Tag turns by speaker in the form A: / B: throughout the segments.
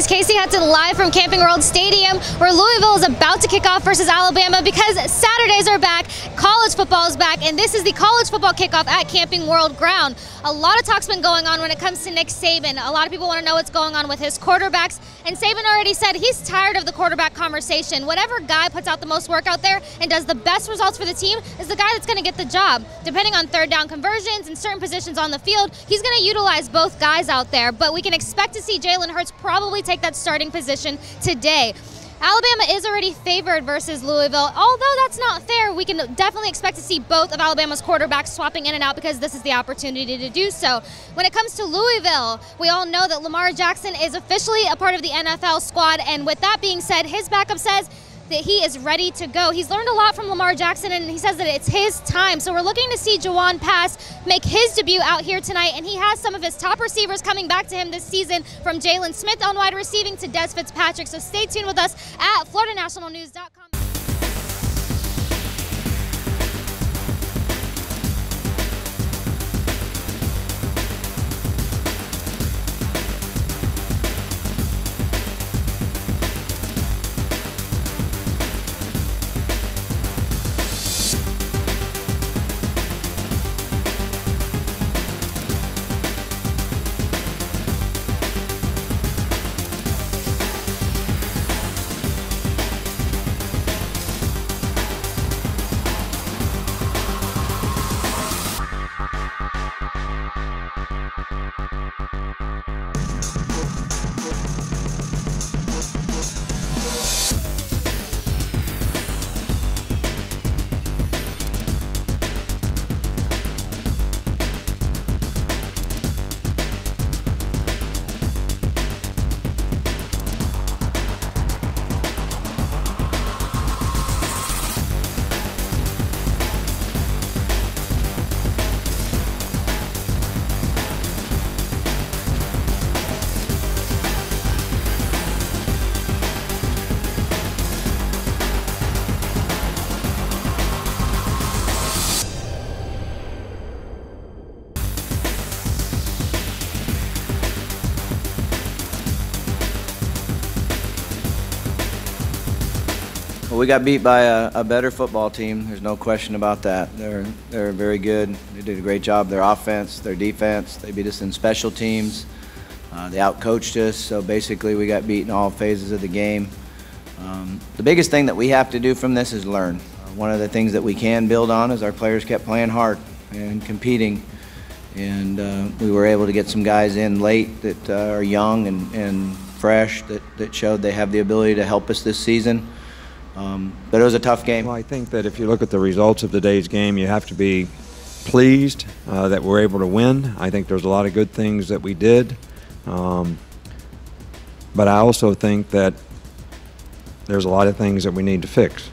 A: guys, Casey Hudson live from Camping World Stadium, where Louisville is about to kick off versus Alabama because Saturdays are back, college football is back, and this is the college football kickoff at Camping World ground. A lot of talk's been going on when it comes to Nick Saban. A lot of people want to know what's going on with his quarterbacks, and Saban already said he's tired of the quarterback conversation. Whatever guy puts out the most work out there and does the best results for the team is the guy that's going to get the job. Depending on third down conversions and certain positions on the field, he's going to utilize both guys out there, but we can expect to see Jalen Hurts probably take that starting position today. Alabama is already favored versus Louisville. Although that's not fair, we can definitely expect to see both of Alabama's quarterbacks swapping in and out because this is the opportunity to do so. When it comes to Louisville, we all know that Lamar Jackson is officially a part of the NFL squad, and with that being said, his backup says that he is ready to go. He's learned a lot from Lamar Jackson, and he says that it's his time. So we're looking to see Jawan Pass make his debut out here tonight, and he has some of his top receivers coming back to him this season, from Jalen Smith on wide receiving to Des Fitzpatrick. So stay tuned with us at FloridaNationalNews.com.
B: Well, we got beat by a better football team. There's no question about that. They're very good. They did a great job. Their offense, their defense. They beat us in special teams. They outcoached us. So basically, we got beat in all phases of the game. The biggest thing that we have to do from this is learn. One of the things that we can build on is our players kept playing hard and competing, and we were able to get some guys in late that are young and fresh that showed they have the ability to help us this season. But it was a tough game.
C: Well, I think that if you look at the results of today's game, you have to be pleased that we're able to win. I think there's a lot of good things that we did. But I also think that there's a lot of things that we need to fix.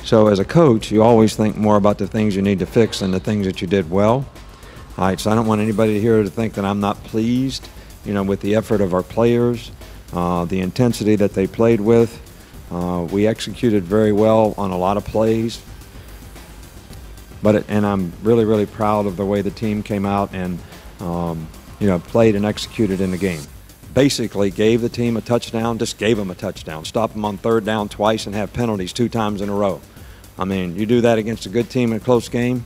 C: So as a coach, you always think more about the things you need to fix than the things that you did well. All right, so I don't want anybody here to think that I'm not pleased, with the effort of our players, the intensity that they played with. We executed very well on a lot of plays, and I'm really, really proud of the way the team came out and played and executed in the game. Basically gave the team a touchdown, just gave them a touchdown. Stop them on third down twice and have penalties 2 times in a row. I mean, you do that against a good team in a close game,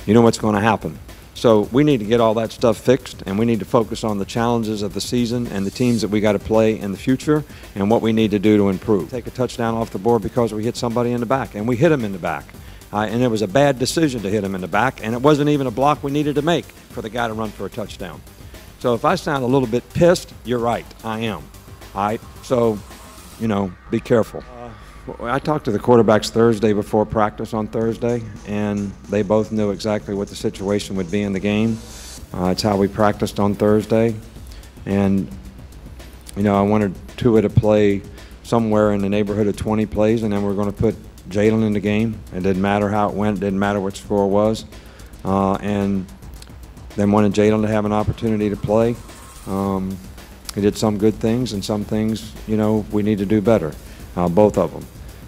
C: you know what's going to happen. So we need to get all that stuff fixed, and we need to focus on the challenges of the season and the teams that we got to play in the future and what we need to do to improve. Take a touchdown off the board because we hit somebody in the back, and we hit him in the back. And it was a bad decision to hit him in the back, and it wasn't even a block we needed to make for the guy to run for a touchdown. So if I sound a little bit pissed, you're right, I am. All right, so, be careful. I talked to the quarterbacks Thursday before practice on Thursday, and they both knew exactly what the situation would be in the game. It's how we practiced on Thursday. And, I wanted Tua to play somewhere in the neighborhood of 20 plays, and then we're going to put Jalen in the game. It didn't matter how it went. It didn't matter what the score was. And then wanted Jalen to have an opportunity to play. He did some good things, and some things, we need to do better, both of them.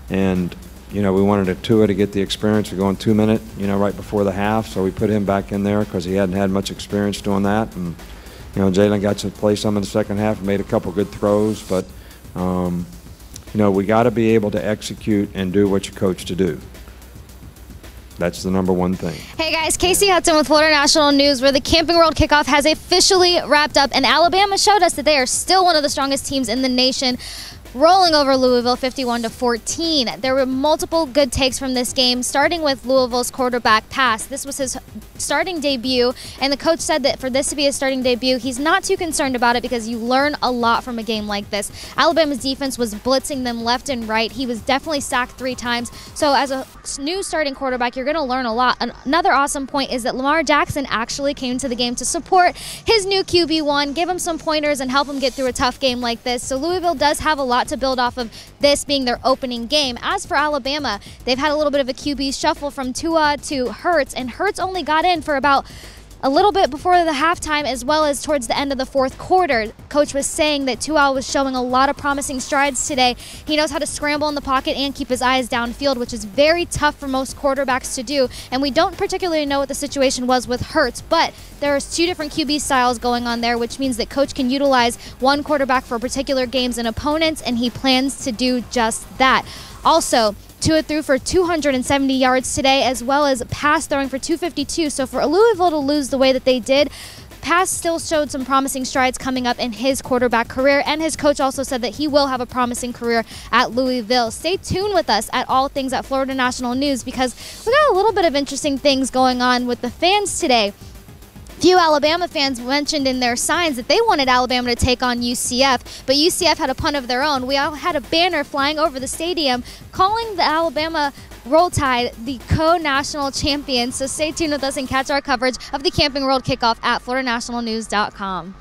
C: And, we wanted Tua to get the experience of going 2 minute, right before the half, so we put him back in there because he hadn't had much experience doing that. And You know, Jalen got to play some in the second half and made a couple good throws, but you know, we got to be able to execute and do what you're coached to do. That's the number one thing.
A: Hey guys, Casey Hudson with Florida National News, where the Camping World Kickoff has officially wrapped up, and Alabama showed us that they are still one of the strongest teams in the nation, rolling over Louisville 51-14. There were multiple good takes from this game, starting with Louisville's quarterback pass. This was his starting debut, and the coach said that for this to be his starting debut, he's not too concerned about it because you learn a lot from a game like this. Alabama's defense was blitzing them left and right. He was definitely sacked 3 times. So as a new starting quarterback, you're going to learn a lot. Another awesome point is that Lamar Jackson actually came to the game to support his new QB1, give him some pointers, and help him get through a tough game like this. So Louisville does have a lot to build off of this being their opening game. As for Alabama, they've had a little bit of a QB shuffle from Tua to Hurts, and Hurts only got in for about a little bit before the halftime, as well as towards the end of the fourth quarter. Coach was saying that Tua was showing a lot of promising strides today. He knows how to scramble in the pocket and keep his eyes downfield, which is very tough for most quarterbacks to do. And we don't particularly know what the situation was with Hurts, but there's 2 different QB styles going on there, which means that Coach can utilize one quarterback for particular games and opponents, and he plans to do just that. Also, Tua threw for 270 yards today, as well as pass throwing for 252. So for Louisville to lose the way that they did, pass still showed some promising strides coming up in his quarterback career, and his coach also said that he will have a promising career at Louisville. Stay tuned with us at All Things at Florida National News, because we got a little bit of interesting things going on with the fans today. Few Alabama fans mentioned in their signs that they wanted Alabama to take on UCF, but UCF had a punt of their own. We all had a banner flying over the stadium calling the Alabama Roll Tide the co-national champions. So stay tuned with us and catch our coverage of the Camping World Kickoff at FloridaNationalNews.com.